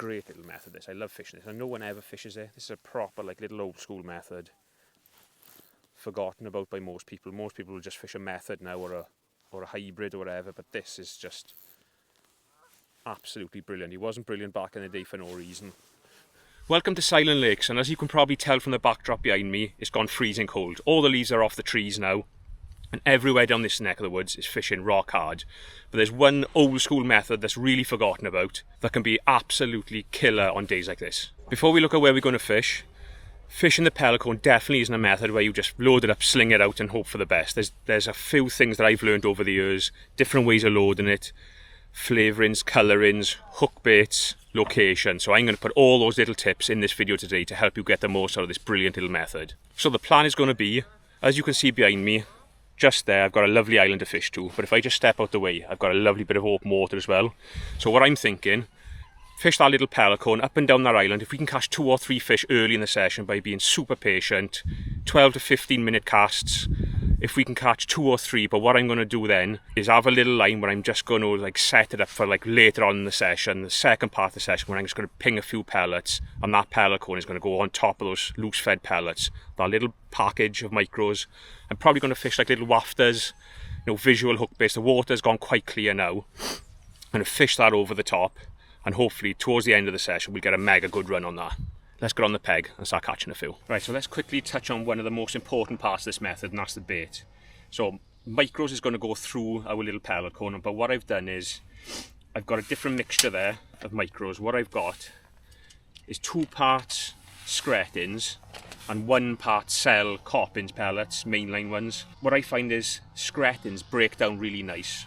great little method, this. I love fishing this, and no one ever fishes it. This is a proper, like, little old school method. Forgotten about by most people. Most people will just fish a method now, or a hybrid or whatever, but this is just absolutely brilliant. He wasn't brilliant back in the day for no reason. Welcome to Sylen Lakes, and as you can probably tell from the backdrop behind me, it's gone freezing cold. All the leaves are off the trees now, and everywhere down this neck of the woods is fishing rock hard. But there's one old school method that's really forgotten about that can be absolutely killer on days like this. Before we look at where we're going to fish, fishing the pellet cone definitely isn't a method where you just load it up, sling it out and hope for the best. There's a few things that I've learned over the years, different ways of loading it, flavourings, colourings, hook baits, location. So I'm going to put all those little tips in this video today to help you get the most out of this brilliant little method. So the plan is going to be, as you can see behind me, just there I've got a lovely island to fish to, but if I just step out the way, I've got a lovely bit of open water as well. So what I'm thinking, fish that little pellet cone up and down that island. If we can catch 2 or 3 fish early in the session by being super patient, 12 to 15 minute casts, if we can catch 2 or 3, but what I'm going to do then is have a little line where I'm just going to like set it up for like later on in the session, the second part of the session, where I'm just going to ping a few pellets, and that pellet cone is going to go on top of those loose fed pellets. That little package of micros. I'm probably going to fish like little wafters, you know, visual hook baits. The water's gone quite clear now. I'm going to fish that over the top, and hopefully towards the end of the session we'll get a mega good run on that. Let's get on the peg and start catching a few. Right, so let's quickly touch on one of the most important parts of this method, and that's the bait. So micros is going to go through our little pellet cone, but what I've done is I've got a different mixture there of micros. What I've got is 2 parts scretins and 1 part cell coppins pellets, mainline ones. What I find is scretins break down really nice,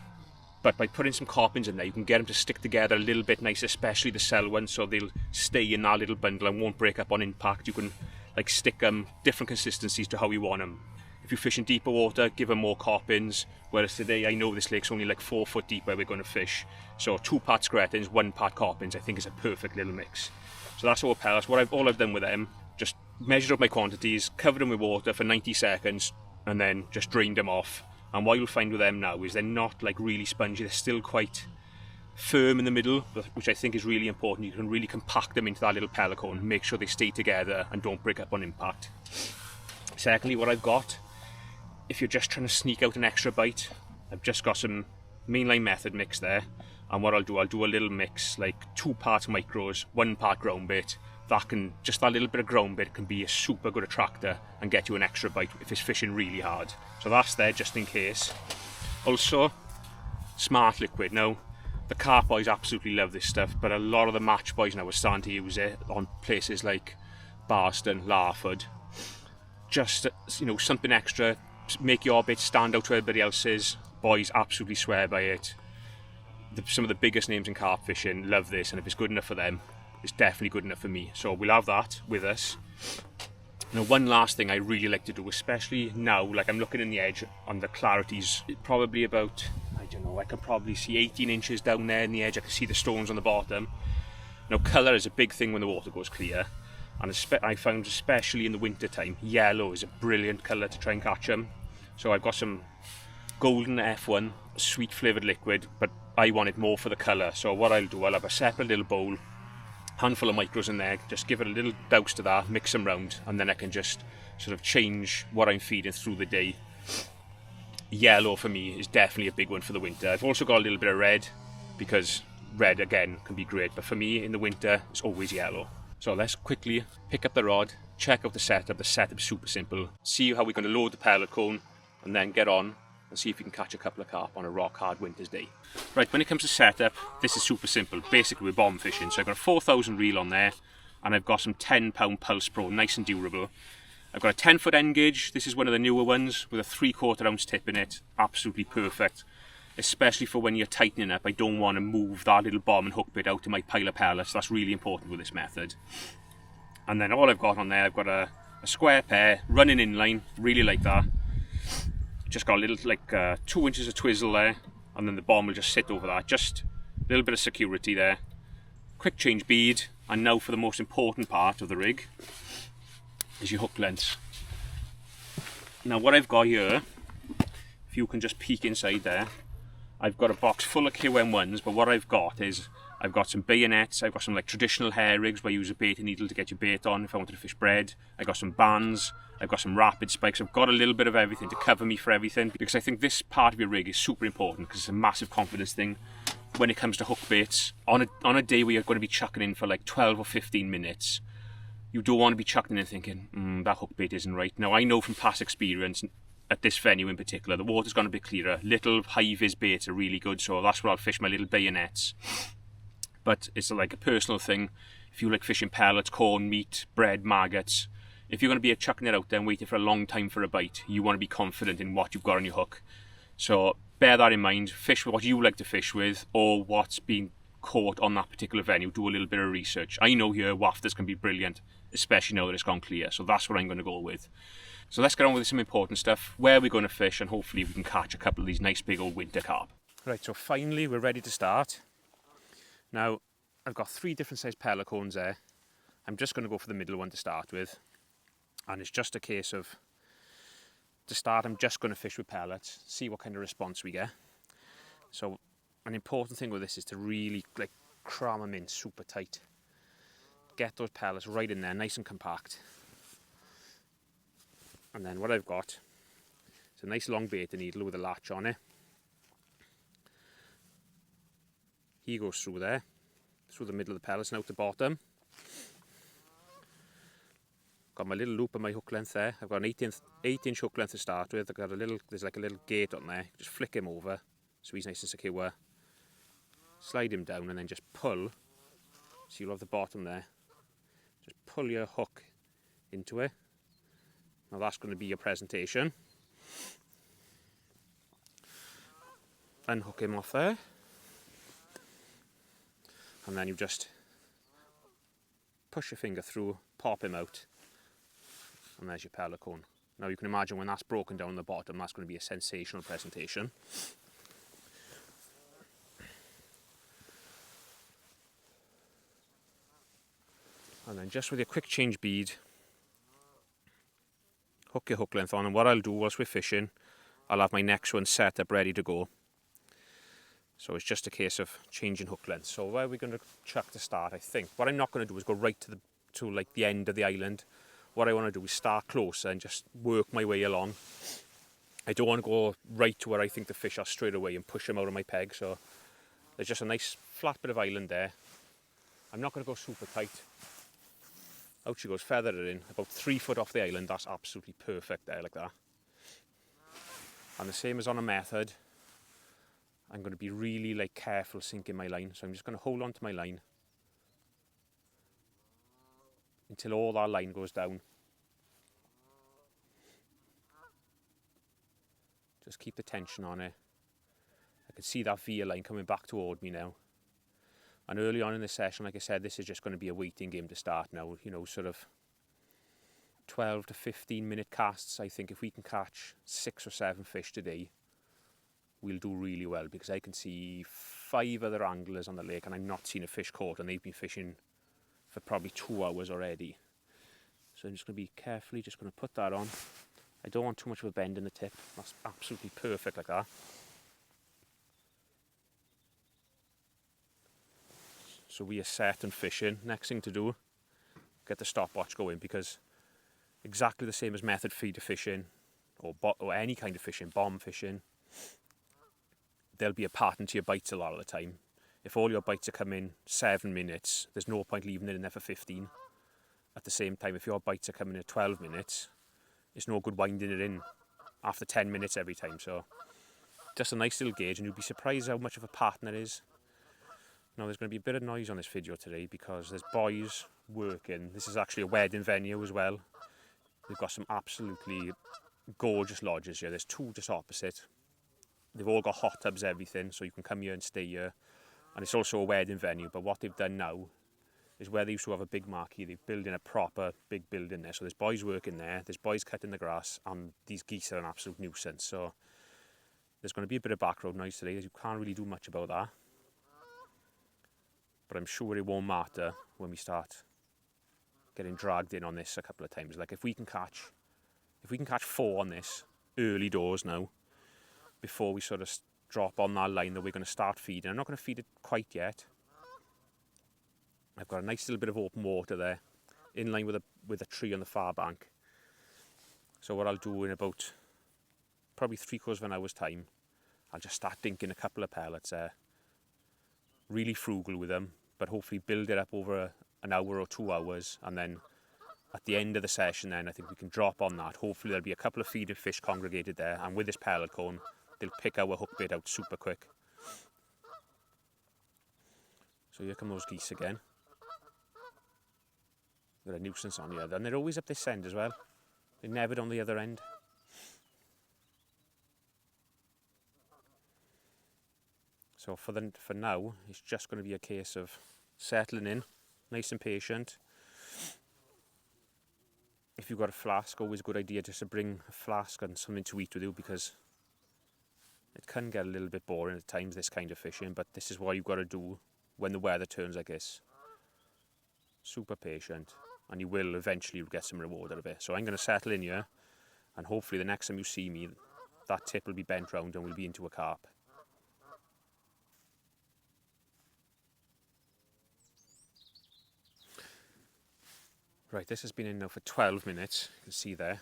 but by putting some coppins in there, you can get them to stick together a little bit nice, especially the cell ones, so they'll stay in that little bundle and won't break up on impact. You can like stick them different consistencies to how you want them. If you fish in deeper water, give them more coppins, whereas today I know this lake's only like 4 foot deep where we're going to fish. So 2 part scretins, 1 part coppins, I think is a perfect little mix. So that's all pellets. All I've done with them, just measured up my quantities, covered them with water for 90 seconds, and then just drained them off. And what you'll find with them now is they're not like really spongy, they're still quite firm in the middle, which I think is really important. You can really compact them into that little pellet cone, make sure they stay together and don't break up on impact. Secondly, what I've got, if you're just trying to sneak out an extra bite, I've just got some mainline method mix there. And what I'll do a little mix, like 2 parts micros, 1 part ground bait. Just that little bit of ground bait can be a super good attractor and get you an extra bite if it's fishing really hard. So that's there just in case. Also, smart liquid. Now, the carp boys absolutely love this stuff, but a lot of the match boys now are starting to use it on places like Barston, Larford. Just, you know, something extra, make your bait stand out to everybody else's. Boys absolutely swear by it. Some of the biggest names in carp fishing love this, and if it's good enough for them, it's definitely good enough for me. So we'll have that with us. Now, one last thing I really like to do, especially now, like I'm looking in the edge on the clarities, probably about, I don't know, I can probably see 18 inches down there in the edge. I can see the stones on the bottom. Now, colour is a big thing when the water goes clear, and I found especially in the winter time, yellow is a brilliant colour to try and catch them. So I've got some golden F1 sweet flavoured liquid, but I want it more for the colour. So what I'll do, I'll have a separate little bowl, handful of micros in there, just give it a little douse to that, mix them round, and then I can just sort of change what I'm feeding through the day. Yellow for me is definitely a big one for the winter. I've also got a little bit of red, because red again can be great, but for me in the winter it's always yellow. So let's quickly pick up the rod, check out the setup. The setup's super simple. See how we're going to load the pellet cone, and then get on and see if we can catch a couple of carp on a rock hard winter's day. Right, when it comes to setup, this is super simple. Basically, we're bomb fishing. So I've got a 4,000 reel on there, and I've got some 10-pound Pulse Pro, nice and durable. I've got a 10-foot end gauge. This is one of the newer ones with a 3/4 ounce tip in it. Absolutely perfect, especially for when you're tightening up. I don't want to move that little bomb and hook bait out to my pile of pellets. That's really important with this method. And then all I've got on there, I've got a square pair running inline, really like that. Just got a little, like 2 inches of twizzle there, and then the bomb will just sit over that. Just a little bit of security there. Quick change bead, and now for the most important part of the rig is your hook lengths. Now what I've got here, if you can just peek inside there, I've got a box full of QM1s, but what I've got is I've got some bayonets, I've got some like traditional hair rigs where you use a baiting needle to get your bait on if I wanted to fish bread. I've got some bands, I've got some rapid spikes. I've got a little bit of everything to cover me for everything, because I think this part of your rig is super important, because it's a massive confidence thing when it comes to hook baits. On a day where you're going to be chucking in for like 12 or 15 minutes, you don't want to be chucking in thinking, that hook bait isn't right. Now, I know from past experience, at this venue in particular, the water's gone a bit clearer. Little high-vis baits are really good, so that's where I'll fish my little bayonets. But it's like a personal thing. If you like fishing pellets, corn, meat, bread, maggots, if you're going to be chucking it out there and waiting for a long time for a bite, you want to be confident in what you've got on your hook. So bear that in mind. Fish with what you like to fish with, or what's been caught on that particular venue. Do a little bit of research. I know here wafters can be brilliant, especially now that it's gone clear. So that's what I'm going to go with. So let's get on with some important stuff. Where we're going to fish, and hopefully we can catch a couple of these nice big old winter carp. Right, so finally we're ready to start. Now, I've got 3 different size pellet cones there. I'm just going to go for the middle one to start with. And it's just a case of, to start, I'm just going to fish with pellets, see what kind of response we get. So an important thing with this is to really like cram them in super tight. Get those pellets right in there, nice and compact. And then what I've got is a nice long baiting needle with a latch on it. He goes through there, through the middle of the pellets and out the bottom. Got my little loop on my hook length there. I've got an 8-inch hook length to start with. I've got there's like a little gate on there. Just flick him over so he's nice and secure. Slide him down and then just pull. So you'll have the bottom there. Just pull your hook into it. Now that's going to be your presentation. Unhook him off there. And then you just push your finger through, pop him out, and there's your pellet cone. Now you can imagine when that's broken down the bottom, that's going to be a sensational presentation. And then just with your quick change bead, hook your hook length on, and what I'll do whilst we're fishing, I'll have my next one set up ready to go. So it's just a case of changing hook length. So where are we going to chuck to start? I think what I'm not going to do is go right to like the end of the island. What I want to do is start closer and just work my way along. I don't want to go right to where I think the fish are straight away and push them out of my peg. So there's just a nice flat bit of island there. I'm not going to go super tight. Out she goes, feather it in, about 3 foot off the island. That's absolutely perfect there, like that. And the same as on a method, I'm going to be really like careful sinking my line. So I'm just going to hold on to my line until all that line goes down. Just keep the tension on it. I can see that veer line coming back toward me now. And early on in the session, like I said, this is just going to be a waiting game to start now. You know, sort of 12 to 15 minute casts. I think if we can catch 6 or 7 fish today, we'll do really well, because I can see 5 other anglers on the lake and I'm not seeing a fish caught, and they've been fishing for probably 2 hours already. So I'm just going to be carefully just going to put that on. I don't want too much of a bend in the tip. That's absolutely perfect like that. So we are set and fishing. Next thing to do, get the stopwatch going, because exactly the same as method feeder fishing or any kind of fishing, bomb fishing, there'll be a pattern to your bites a lot of the time. If all your bites are coming 7 minutes, there's no point leaving it in there for 15. At the same time, if your bites are coming at 12 minutes, it's no good winding it in after 10 minutes every time. So just a nice little gauge, and you'll be surprised how much of a pattern it is. Now there's going to be a bit of noise on this video today because there's boys working. This is actually a wedding venue as well. We've got some absolutely gorgeous lodges here. There's 2 just opposite. They've all got hot tubs, everything, so you can come here and stay here. And it's also a wedding venue, but what they've done now is where they used to have a big marquee, they're building a proper big building there. So there's boys working there, there's boys cutting the grass, and these geese are an absolute nuisance. So there's going to be a bit of background noise today, as you can't really do much about that. But I'm sure it won't matter when we start getting dragged in on this a couple of times. Like if we can catch 4 on this early doors now, before we sort of drop on that line that we're going to start feeding. I'm not going to feed it quite yet. I've got a nice little bit of open water there, in line with a tree on the far bank. So what I'll do in about probably 3/4 of an hour's time, I'll just start dinking a couple of pellets there. Really frugal with them, but hopefully build it up over an hour or 2 hours, and then at the end of the session then I think we can drop on that. Hopefully there'll be a couple of feeding fish congregated there, and with this pellet cone they'll pick our hookbait out super quick. So here come those geese again. Got a nuisance on here, and they're always up this end as well. They're never on the other end. So for now, it's just going to be a case of settling in, nice and patient. If you've got a flask, always a good idea just to bring a flask and something to eat with you, because it can get a little bit boring at times, this kind of fishing, but this is what you've got to do when the weather turns like this. Super patient, and you will eventually get some reward out of it. So I'm going to settle in here, and hopefully the next time you see me, that tip will be bent round and we'll be into a carp. Right, this has been in now for 12 minutes, you can see there.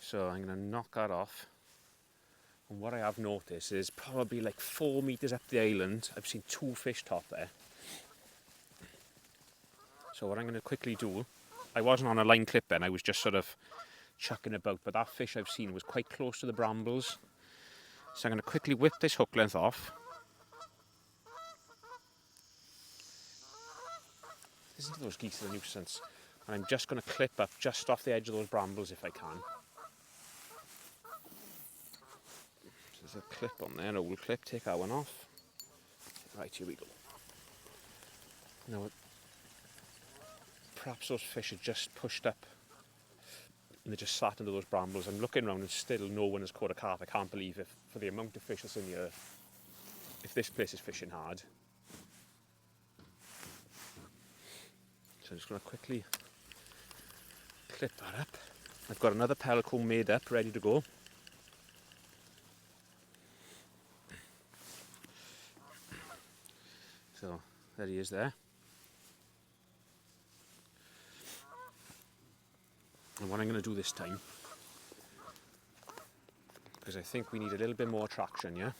So I'm going to knock that off. And what I have noticed is probably like 4 metres up the island, I've seen 2 fish top there. So what I'm going to quickly do, I wasn't on a line clip then, I was just sort of chucking about, but that fish I've seen was quite close to the brambles. So I'm going to quickly whip this hook length off. Listen to those geese, are a nuisance. And I'm just going to clip up just off the edge of those brambles if I can. So there's a clip on there, an old clip, take that one off. Right, here we go. Now, perhaps those fish are just pushed up and they're just sat under those brambles. I'm looking around and still no one has caught a carp. I can't believe it, for the amount of fish that's in here, if this place is fishing hard. So I'm just going to quickly clip that up. I've got another pellet cone made up, ready to go. So there he is there. And what I'm going to do this time, because I think we need a little bit more traction, yeah?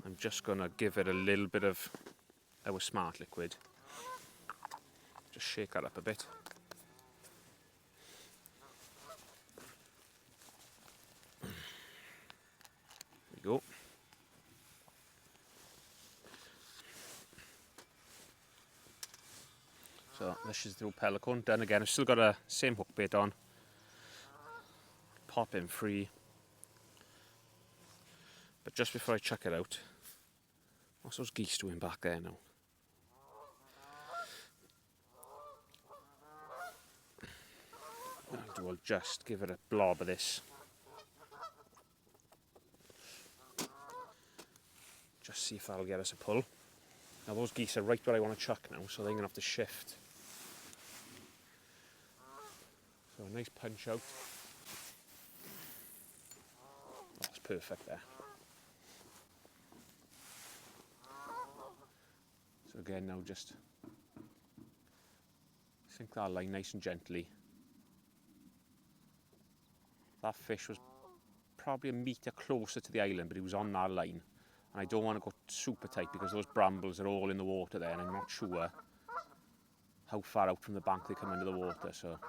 I'm just going to give it a little bit of our smart liquid. Just shake that up a bit. There we go. So this is the old pellet cone done again. I've still got a same hook bait on. Pop in free. But just before I chuck it out, what's those geese doing back there now? I'll just give it a blob of this. Just see if that'll get us a pull. Now those geese are right where I want to chuck now, so they're going to have to shift. So a nice punch out. That's perfect there. So again now just sink that line nice and gently. That fish was probably a metre closer to the island, but he was on that line. And I don't want to go super tight because those brambles are all in the water there, and I'm not sure how far out from the bank they come into the water, so.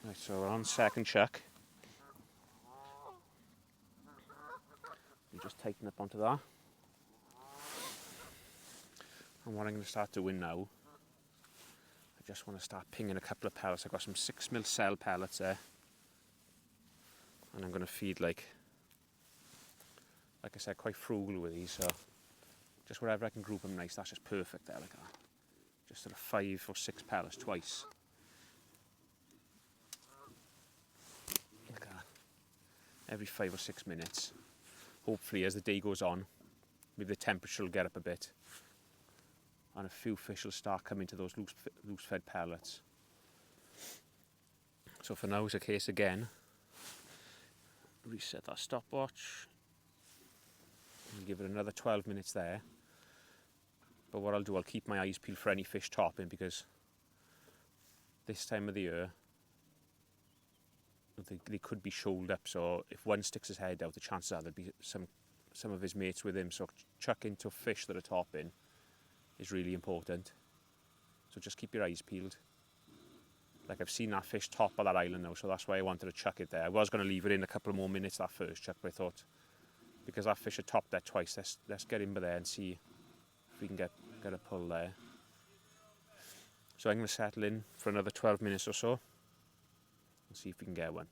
Right, so we're on second chuck. You just tighten up onto that. And what I'm going to start doing now, I just want to start pinging a couple of pellets. I've got some 6mm cell pellets there. And I'm going to feed like I said, quite frugal with these, so just wherever I can group them nice, that's just perfect there, like that. Just sort of 5 or 6 pellets twice. Like that. Every 5 or 6 minutes. Hopefully as the day goes on, maybe the temperature will get up a bit and a few fish will start coming to those loose fed pellets. So for now it's a case again reset that stopwatch and give it another 12 minutes there. But what I'll do, I'll keep my eyes peeled for any fish topping, because this time of the year they could be shoaled up, so if one sticks his head out, the chances are there'll be some of his mates with him, so chucking to fish that are topping is really important. So just keep your eyes peeled. Like, I've seen that fish top of that island now, so that's why I wanted to chuck it there. I was going to leave it in a couple more minutes, that first chuck, but I thought, because that fish had topped there twice, let's get in by there and see if we can get a pull there. So I'm going to settle in for another 12 minutes or so and see if we can get one.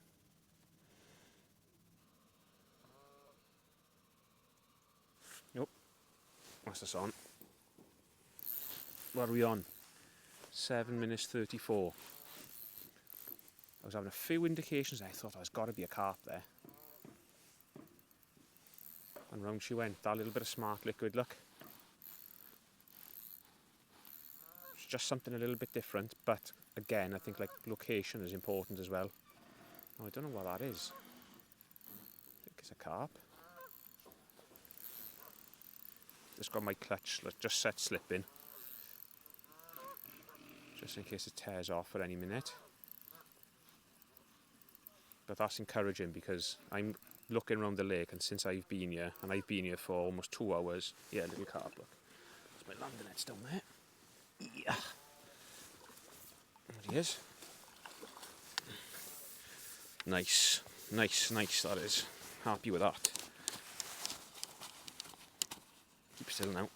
Yep, that's us on. What are we on? 7 minutes 34. I was having a few indications. I thought there's got to be a carp there. And round she went. That little bit of smart liquid, look. It's just something a little bit different, but again, I think like location is important as well. Oh, I don't know what that is. I think it's a carp. Just got my clutch, just set slipping, just in case it tears off at any minute. But that's encouraging, because I'm looking around the lake, and since I've been here, and I've been here for almost 2 hours, yeah, little carp, look. There's my landing nets down there. Yeah. There he is. Nice, nice, nice, that is. Happy with that. Keep still now.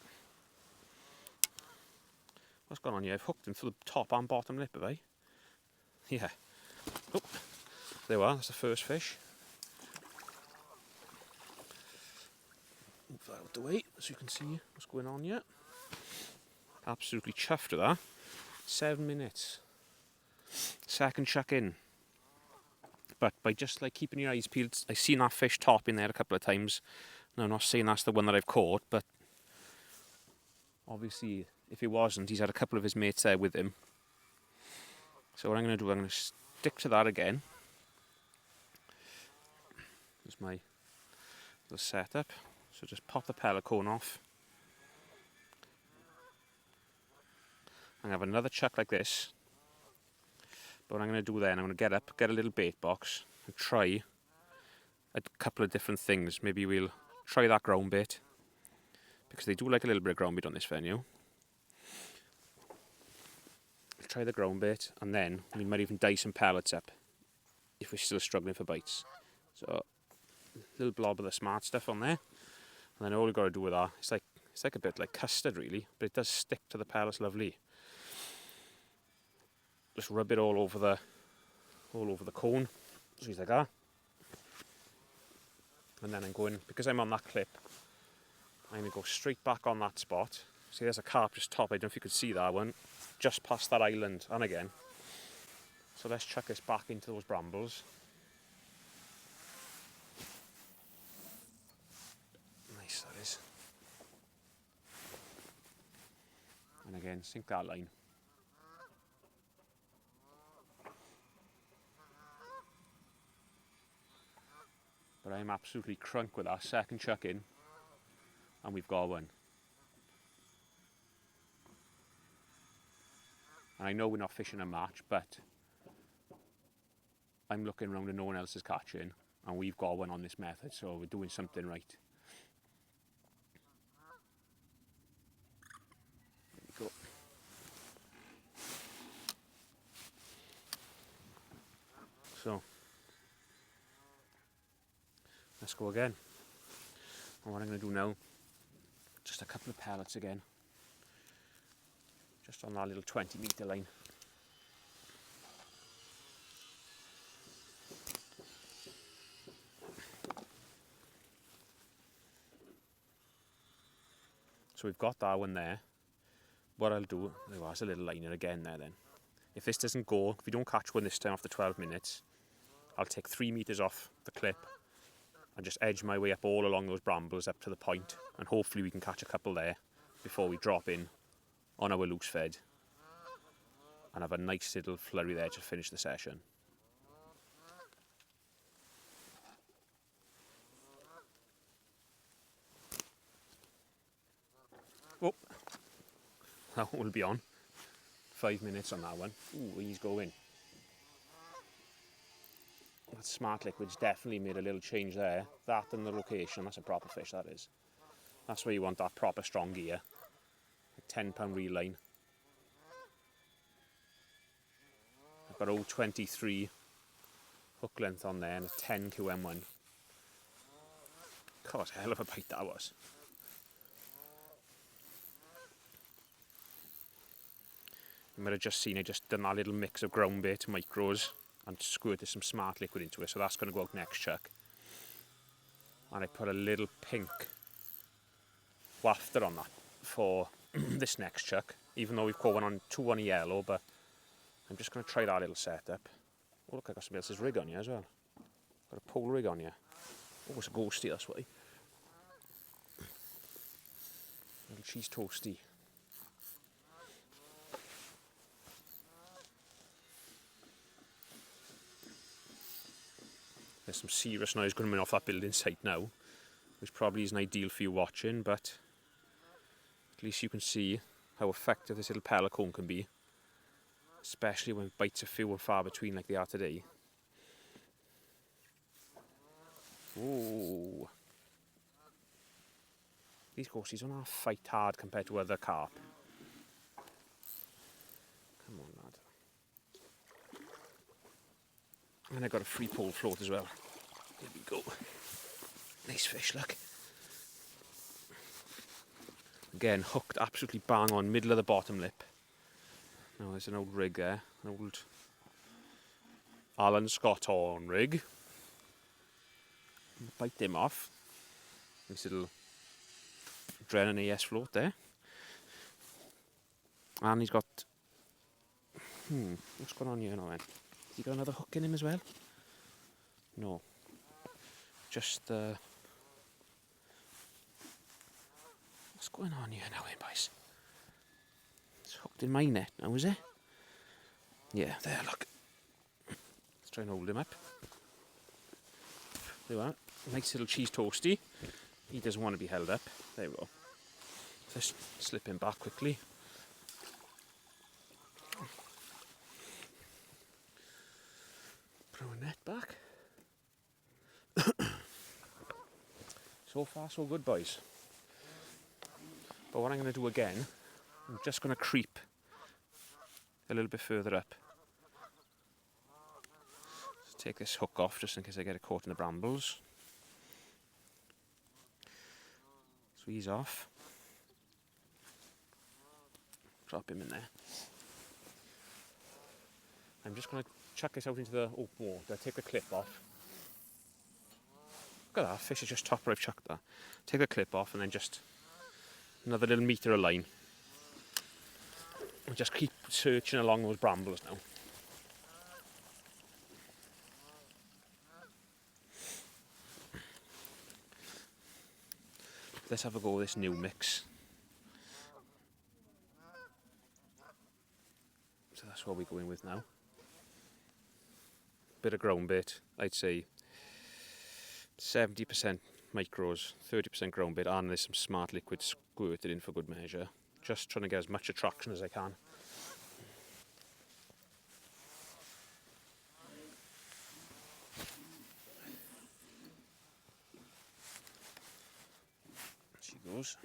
What's going on here? I've hooked him for the top and bottom lip, have I? Yeah. Oh, there we are, that's the first fish. Move that out the way so you can see what's going on here. Absolutely chuffed with that. 7 minutes. Second chuck in. But by just like keeping your eyes peeled, I've seen that fish top in there a couple of times. Now, I'm not saying that's the one that I've caught, but obviously if it wasn't, he's had a couple of his mates there with him. So what I'm going to do, I'm going to stick to that again. There's my little setup. So just pop the pellet cone off. I'm going to have another chuck like this. But what I'm going to do then, I'm going to get up, get a little bait box, and try a couple of different things. Maybe we'll try that ground bait, because they do like a little bit of ground bait on this venue. We'll try the ground bait, and then we might even dye some pellets up if we're still struggling for bites. So a little blob of the smart stuff on there, and then all we've got to do with that, it's like a bit like custard really, but it does stick to the pellets lovely. Just rub it all over the cone, just like that. And then I'm going, because I'm on that clip, I'm going to go straight back on that spot. See, there's a carp just top, I don't know if you could see that one, just past that island, and again. So let's chuck this back into those brambles. Nice, that is. And again, sink that line. But I'm absolutely crunk with that second chuck in, and we've got one. And I know we're not fishing a match, but I'm looking around and no one else is catching, and we've got one on this method, so we're doing something right. There we go. So let's go again. And what I'm going to do now, just a couple of pellets again, just on that little 20-metre line. So we've got that one there. What I'll do, there's a little liner again there then. If this doesn't go, if we don't catch one this time after 12 minutes, I'll take 3 metres off the clip and just edge my way up all along those brambles up to the point, and hopefully we can catch a couple there before we drop in on our loose fed and have a nice little flurry there to finish the session. Oh, that one will be on. 5 minutes on that one. Ooh, he's going. That smart liquid's definitely made a little change there. That and the location, that's a proper fish, that is. That's where you want that proper strong gear. A 10-pound reel line. I've got 0.23 hook length on there and a 10 QM1. God, hell of a bite that was. You might have just seen I just done that little mix of ground bait, micros, and squirted some smart liquid into it, so that's going to go out next chuck. And I put a little pink wafter on that for this next chuck, even though we've caught one on 2 on a yellow, but I'm just going to try that little setup. Oh look, I got somebody else's rig on here as well. Got a pole rig on here. Oh, it's a ghosty, that's why. Little cheese toasty. There's some serious noise coming off that building site now, which probably isn't ideal for you watching, but at least you can see how effective this little pellet cone can be, especially when bites are few and far between like they are today. Ooh. These ghosties don't have to fight hard compared to other carp. Come on, lad. And I got a free pole float as well. There we go. Nice fish, look. Again, hooked absolutely bang on, middle of the bottom lip. Now there's an old rig there, an old Alan Scott horn rig. Bite them off. This little Drennan AS float there. And he's got... what's going on here now then? Has he got another hook in him as well? No. Just... what's going on here now then, boys? It's hooked in my net now, is it? Yeah, there, look. Let's try and hold him up. There we are. Nice little cheese toasty. He doesn't want to be held up. There we go. Just slip him back quickly. Throw a net back. So far so good, boys. But what I'm going to do again, I'm just going to creep a little bit further up. Just take this hook off just in case I get it caught in the brambles. So he's off. Drop him in there. I'm just going to chuck this out into the open water, take the clip off. Look at that, fish is just top where I've chucked that. Take the clip off and then just another little metre of line. And just keep searching along those brambles now. Let's have a go with this new mix. So that's what we're going with now. Bit of ground bait, I'd say 70% micros, 30% ground bait, and there's some smart liquid squirted in for good measure. Just trying to get as much attraction as I can. There she goes.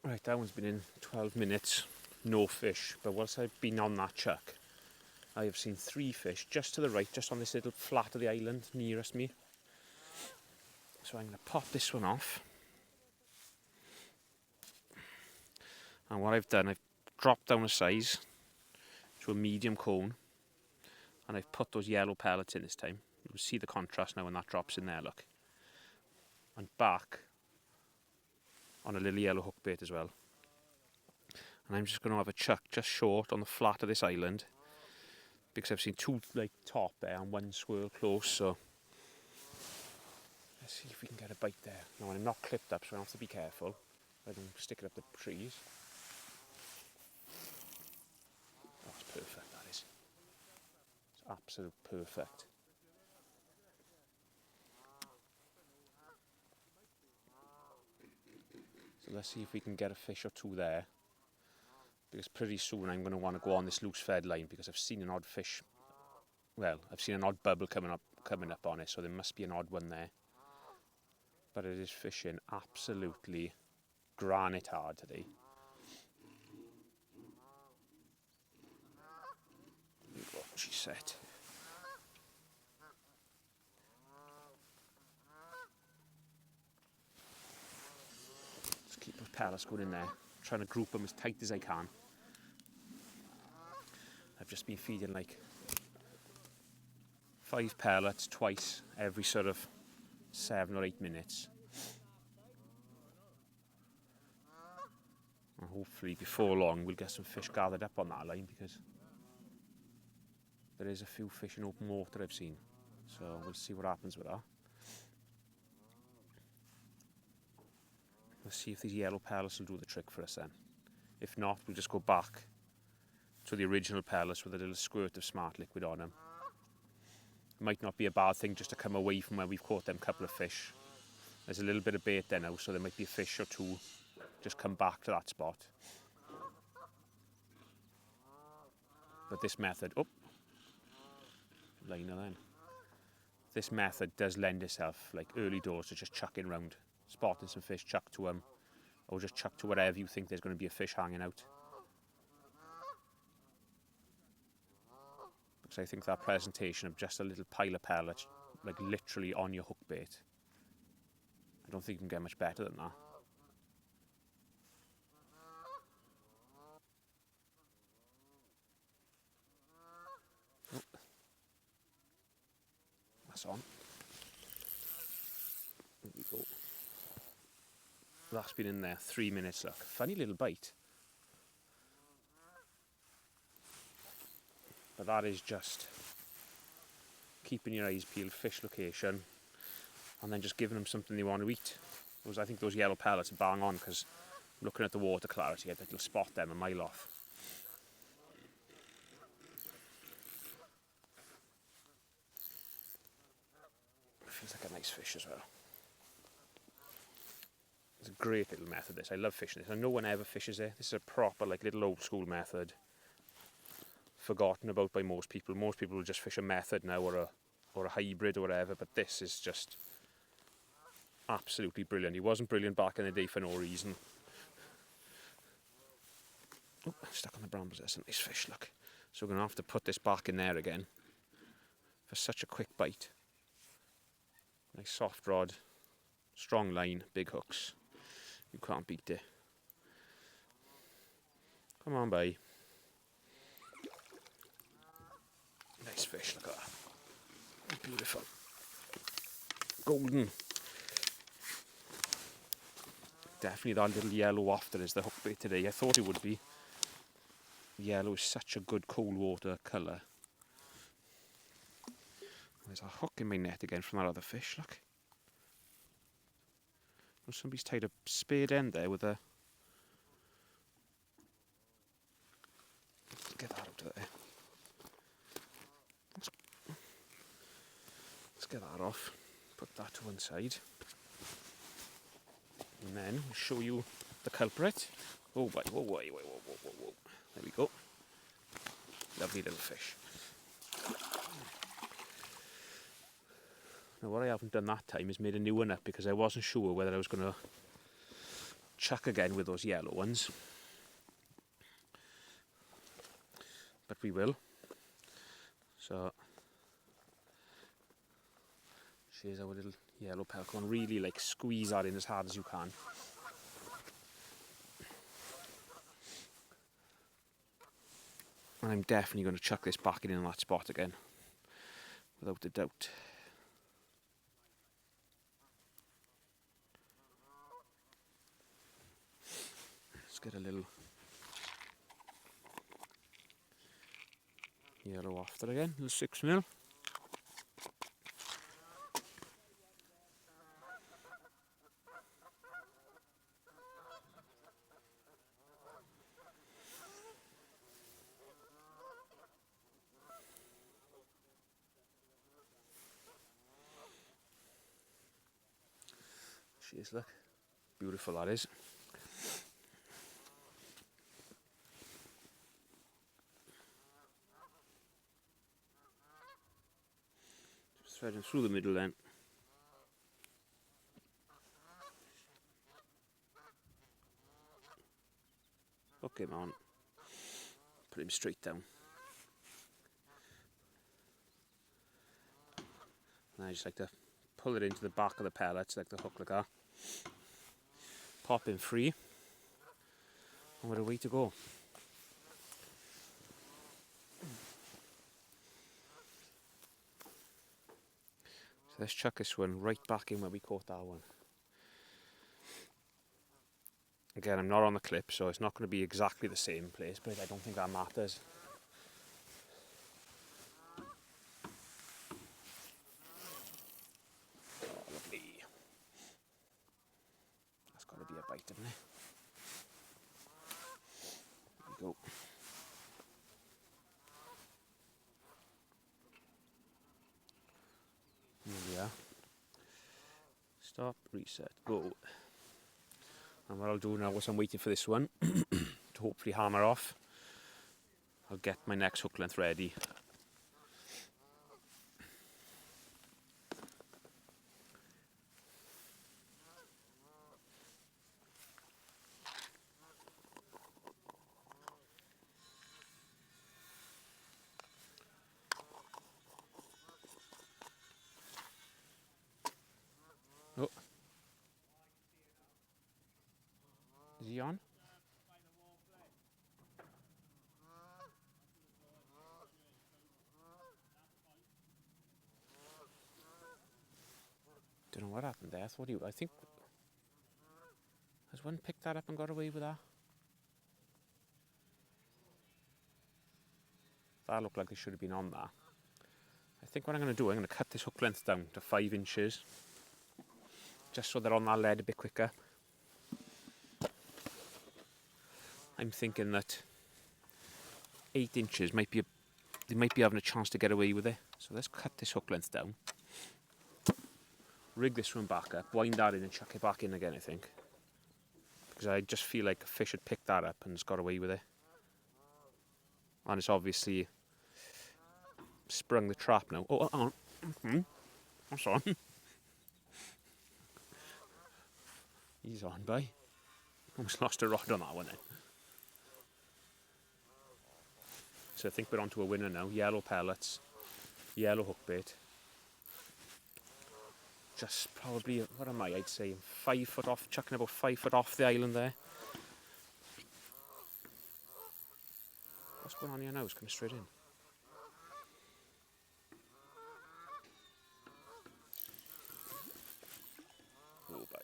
Right, that one's been in 12 minutes, no fish, but whilst I've been on that chuck, I have seen 3 fish just to the right, just on this little flat of the island nearest me. So I'm going to pop this one off. And what I've done, I've dropped down a size to a medium cone, and I've put those yellow pellets in this time. You'll see the contrast now when that drops in there, look. And back on a little yellow hook bait as well. And I'm just going to have a chuck just short on the flat of this island, because I've seen 2 like top there and 1 swirl close, so let's see if we can get a bite there. Now I'm not clipped up, so I have to be careful. I don't stick it up the trees. That's perfect, that is. It's absolute perfect. So let's see if we can get a fish or two there, because pretty soon I'm going to want to go on this loose fed line, because I've seen an odd fish. Well, I've seen an odd bubble coming up on it, so there must be an odd one there. But it is fishing absolutely granite hard today. There you go, she's set. Just keep the pellets going in there, trying to group them as tight as I can. I've just been feeding like 5 pellets twice every sort of 7 or 8 minutes. And hopefully before long we'll get some fish gathered up on that line, because there is a few fish in open water I've seen. So we'll see what happens with that. Let's see if these yellow pellets will do the trick for us then. If not, we'll just go back to the original pellets with a little squirt of smart liquid on them. It might not be a bad thing just to come away from where we've caught them couple of fish. There's a little bit of bait there now, so there might be a fish or two. Just come back to that spot. But this method, liner then. This method does lend itself, like early doors, to just chucking round, spotting some fish, chuck to them, or just chuck to wherever you think there's going to be a fish hanging out. Because I think that presentation of just a little pile of pellets, like literally on your hook bait, I don't think you can get much better than that. That's on. There we go. That's been in there 3 minutes, look. Funny little bite. But that is just keeping your eyes peeled, fish location, and then just giving them something they want to eat. I think those yellow pellets are bang on, because looking at the water clarity, I bet you'll spot them a mile off. Feels like a nice fish as well. It's a great little method, this. I love fishing this. And no one ever fishes it. This is a proper, like, little old school method. Forgotten about by most people. Most people will just fish a method now, or a hybrid or whatever. But this is just absolutely brilliant. He wasn't brilliant back in the day for no reason. Oh, stuck on the brambles. There's a nice fish, look. So we're going to have to put this back in there again for such a quick bite. Nice soft rod, strong line, big hooks. You can't beat it. Come on, bye. Nice fish, look at that. Beautiful. Golden. Definitely that little yellow wafter is the hook bait today. I thought it would be. Yellow is such a good cold water colour. There's a hook in my net again from that other fish, look. Well, somebody's tied a spade end there with a... Let's get that out of there. Let's get that off. Put that to one side. And then we'll show you the culprit. Oh, whoa. There we go. Lovely little fish. Now what I haven't done that time is made a new one up, because I wasn't sure whether I was going to chuck again with those yellow ones. But we will. So here's our little yellow pelican. Really like squeeze that in as hard as you can. And I'm definitely going to chuck this back in that spot again, without a doubt. Let's get a little yellow wafter again, a little 6mm. she is, look. Beautiful that is. Just threading through the middle then. Hook him on. Put him straight down. And I just like to pull it into the back of the pellets, like the hook like that. Pop him free. And we're away to go. So let's chuck this one right back in where we caught that one. Again, I'm not on the clip, so it's not going to be exactly the same place, but I don't think that matters. Oh, lovely. That's got to be a bite, isn't it? There we go. There we are. Stop, reset, go. And what I'll do now, whilst I'm waiting for this one to hopefully hammer off, I'll get my next hook length ready. Oh. Is he on? Don't know what happened there. I think has one picked that up and got away with that? That looked like they should have been on that. I think what I'm going to do, I'm going to cut this hook length down to 5 inches, just so they're on that lead a bit quicker. I'm thinking that 8 inches might be they might be having a chance to get away with it. So let's cut this hook length down, rig this one back up, wind that in and chuck it back in again, I think. Because I just feel like a fish had picked that up and has got away with it. And it's obviously sprung the trap now. Oh, hang on. That's on. He's on, boy. Almost lost a rod on that one then. So I think we're on to a winner now. Yellow pellets, yellow hookbait. Just probably, what am I, I'd say 5 foot off, chucking about 5 foot off the island there. What's going on here now? It's coming straight in. Oh, boy.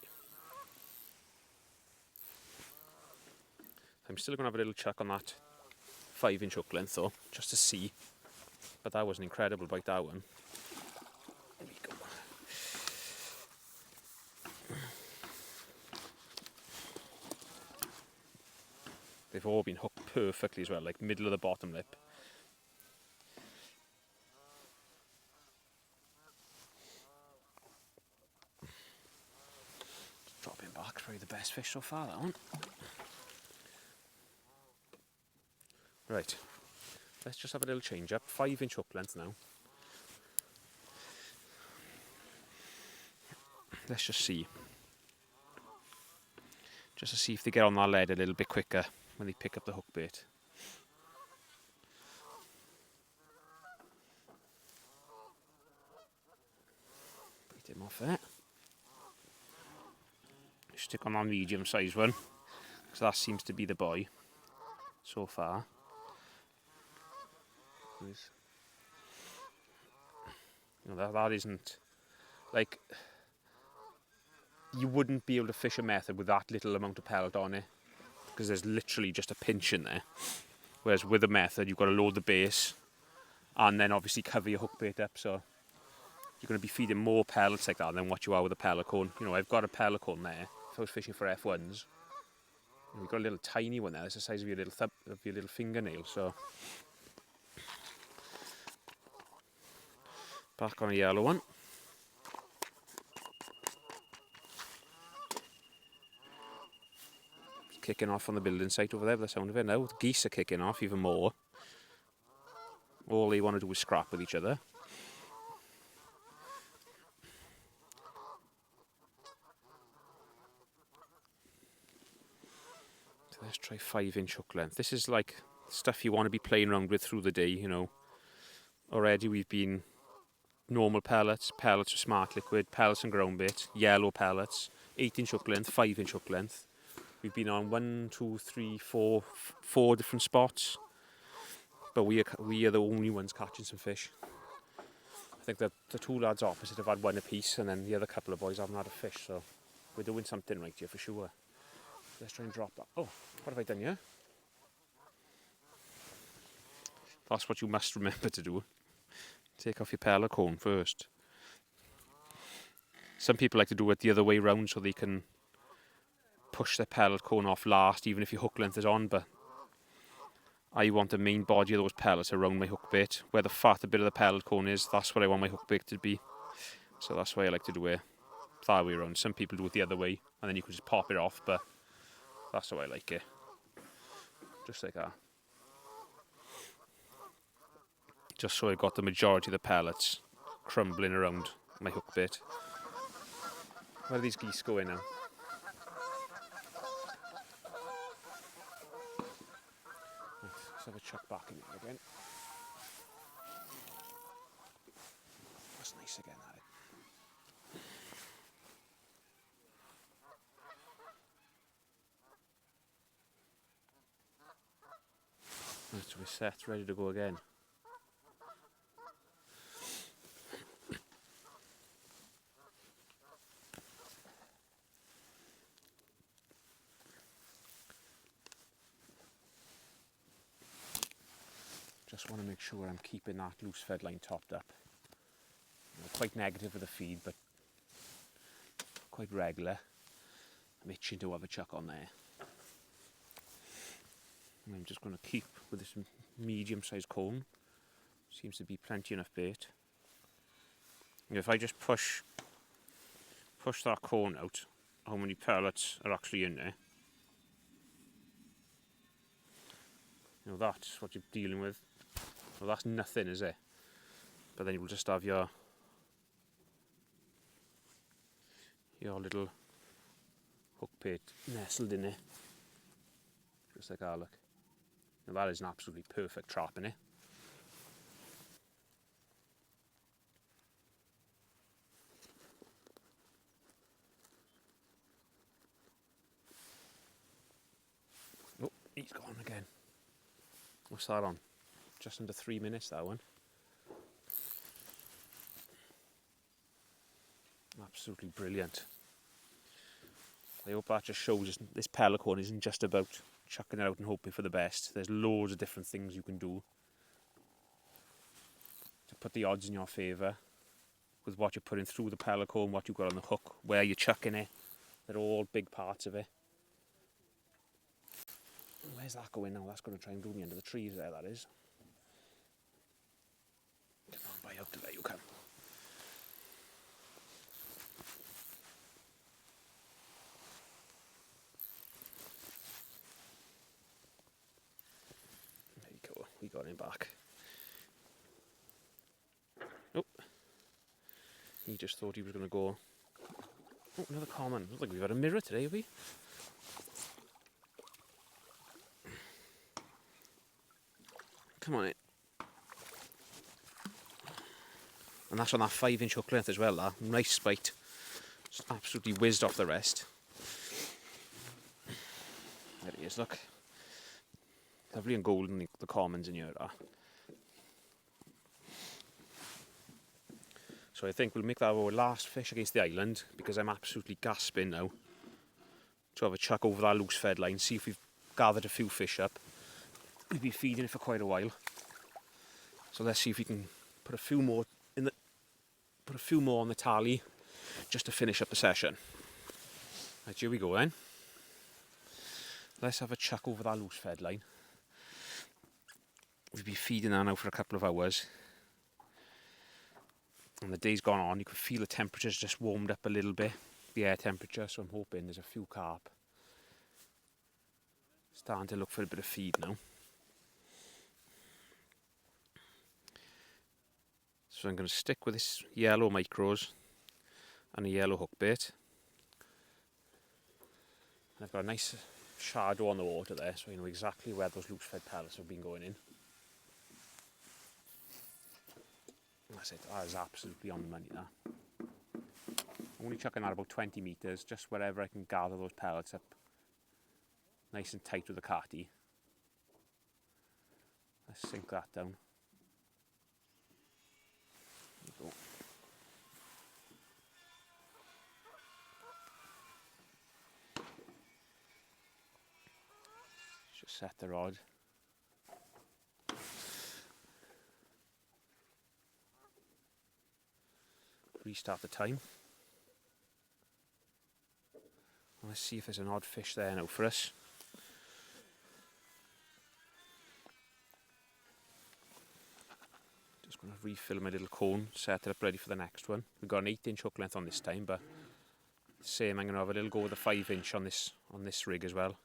I'm still going to have a little chuck on that 5-inch hook length though, just to see. But that was an incredible bite, that one. There we go. They've all been hooked perfectly as well, like middle of the bottom lip. Dropping back, probably the best fish so far, that one. Right, let's just have a little change up. 5-inch hook length now. Let's just see. Just to see if they get on that lead a little bit quicker when they pick up the hook bait. Bite him off there. Stick on that medium size one, because that seems to be the boy so far. You know, that isn't, like, you wouldn't be able to fish a method with that little amount of pellet on it, because there's literally just a pinch in there. Whereas with a method, you've got to load the base and then obviously cover your hook bait up, so you're going to be feeding more pellets like that than what you are with a pellet cone. You know, I've got a pellet cone there. If I was fishing for F1s, you've got a little tiny one there. It's the size of your little fingernail. So back on a yellow one. kicking off on the building site over there by the sound of it now. The geese are kicking off even more. All they want to do is scrap with each other. So let's try 5-inch hook length. This is like stuff you want to be playing around with through the day, you know. Already we've been normal pellets, pellets with smart liquid, pellets and ground bait, yellow pellets, 8-inch hook length, 5-inch hook length. We've been on 1, 2, 3, 4 different spots, but we are the only ones catching some fish. I think that the two lads opposite have had one apiece, and then the other couple of boys haven't had a fish, so we're doing something right here for sure. Let's try and drop that. Oh, what have I done here? That's what you must remember to do. Take off your pellet cone first. Some people like to do it the other way round so they can push their pellet cone off last, even if your hook length is on, but I want the main body of those pellets around my hook bait. Where the fatter bit of the pellet cone is, that's what I want my hook bait to be. So that's why I like to do it that way around. Some people do it the other way, and then you can just pop it off, but that's how I like it. Just like that. Just so I got the majority of the pellets crumbling around my hook bait. Where are these geese going now? Let's have a chuck back in it again. That's nice again, that. Right, so we're set, ready to go again. Just want to make sure I'm keeping that loose fed line topped up. Quite negative with the feed, but quite regular. I'm itching to have a chuck on there. And I'm just going to keep with this medium-sized cone. Seems to be plenty enough bait. And if I just push that cone out, how many pellets are actually in there? You know, that's what you're dealing with. Well, that's nothing, is it? But then you'll just have your little hook bait nestled in it. Just like that, look. Now that is an absolutely perfect trap, in it. Oh, he's gone again. What's that on? Just under 3 minutes, that one. Absolutely brilliant. I hope that just shows us this pellet cone isn't just about chucking it out and hoping for the best. There's loads of different things you can do to put the odds in your favour with what you're putting through the pellet cone, what you've got on the hook, where you're chucking it. They're all big parts of it. Where's that going now? That's going to try and do me under the trees there, that is. Come on, by out to there you come. There you go, we got him back. Oh, he just thought he was going to go. Oh, another common. Looks like we've had a mirror today, have we? Come on in. And that's on that 5-inch hook length as well, that. Nice bite. Just absolutely whizzed off the rest. There he is, look. Lovely and golden, the commons in here are. So I think we'll make that our last fish against the island, because I'm absolutely gasping now to have a chuck over that loose fed line, see if we've gathered a few fish up. We've been feeding it for quite a while. So let's see if we can put a few more on the tally just to finish up the session. Right, here we go then. Let's have a chuck over that loose fed line. We've been feeding that now for a couple of hours. And the day's gone on, you can feel the temperature's just warmed up a little bit, the air temperature, so I'm hoping there's a few carp. Starting to look for a bit of feed now. So I'm going to stick with this yellow micros and a yellow hook bait. And I've got a nice shadow on the water there, so I know exactly where those loose fed pellets have been going in. That's it, that is absolutely on the money, that. I'm only chucking that about 20 metres, just wherever I can gather those pellets up nice and tight with the carty. Let's sink that down. There we go. Just set the rod. Restart the time. And let's see if there's an odd fish there now for us. Just going to refill my little cone, set it up ready for the next one. We've got an 8-inch hook length on this time, but same, I'm going to have a little go with a 5-inch on this rig as well,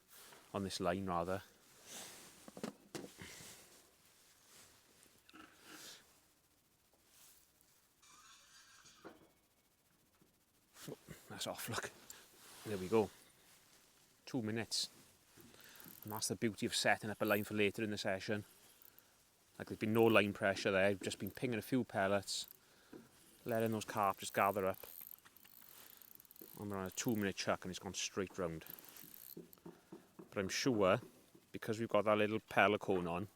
on this line rather. Oh, that's off, look. There we go. 2 minutes. And that's the beauty of setting up a line for later in the session. Like, there's been no line pressure there, I've just been pinging a few pellets, letting those carp just gather up. And we're on a 2-minute chuck and it's gone straight round. But I'm sure, because we've got that little pellet cone on,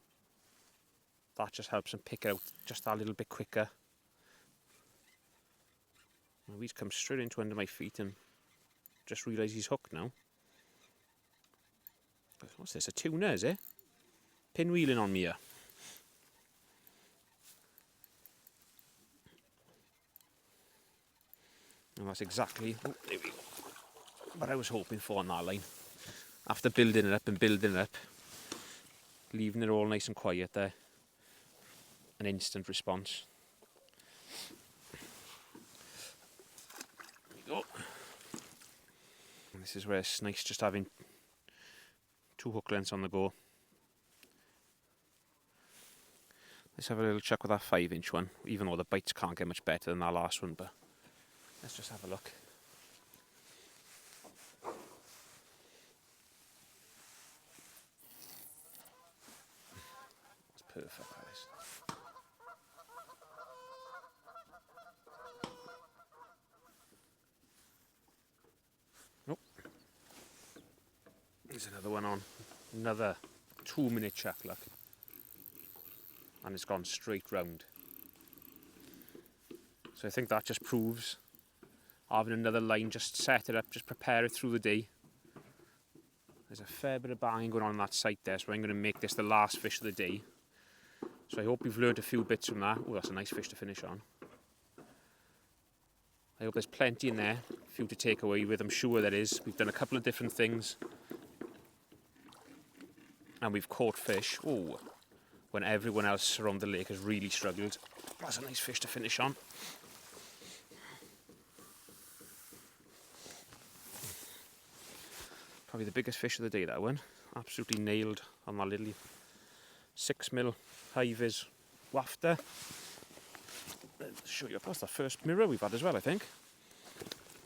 that just helps them pick it out just that little bit quicker. And he's come straight into under my feet and just realised he's hooked now. What's this, a tuna, is it? Pinwheeling on me here. And that's exactly, oh, there we go, what I was hoping for on that line. After building it up and building it up, leaving it all nice and quiet there, an instant response. There we go. And this is where it's nice just having 2 hook lengths on the go. Let's have a little check with that 5-inch one, even though the bites can't get much better than that last one, but let's just have a look. That's perfect, that is. Nope. There's another one on. Another 2-minute chuck, look. And it's gone straight round. So I think that just proves having another line, just set it up, just prepare it through the day. There's a fair bit of banging going on that site there, so I'm going to make this the last fish of the day. So I hope you've learned a few bits from that. Oh, that's a nice fish to finish on. I hope there's plenty in there for you to take away with. I'm sure there is. We've done a couple of different things. And we've caught fish. Oh, when everyone else around the lake has really struggled. That's a nice fish to finish on. Probably the biggest fish of the day, that one. Absolutely nailed on that little 6mm high-vis wafter. Let's show you, that's the first mirror we've had as well, I think.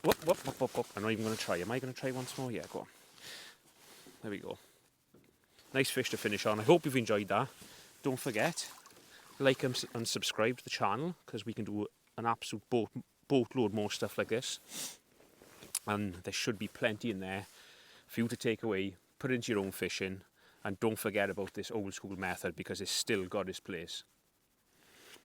Whoop, whoop, whoop, whoop, whoop. I'm not even going to try. Am I going to try once more? Yeah, go on. There we go. Nice fish to finish on. I hope you've enjoyed that. Don't forget, like and subscribe to the channel, because we can do an absolute boatload more stuff like this. And there should be plenty in there for you to take away, put into your own fishing, and don't forget about this old school method, because it's still got its place.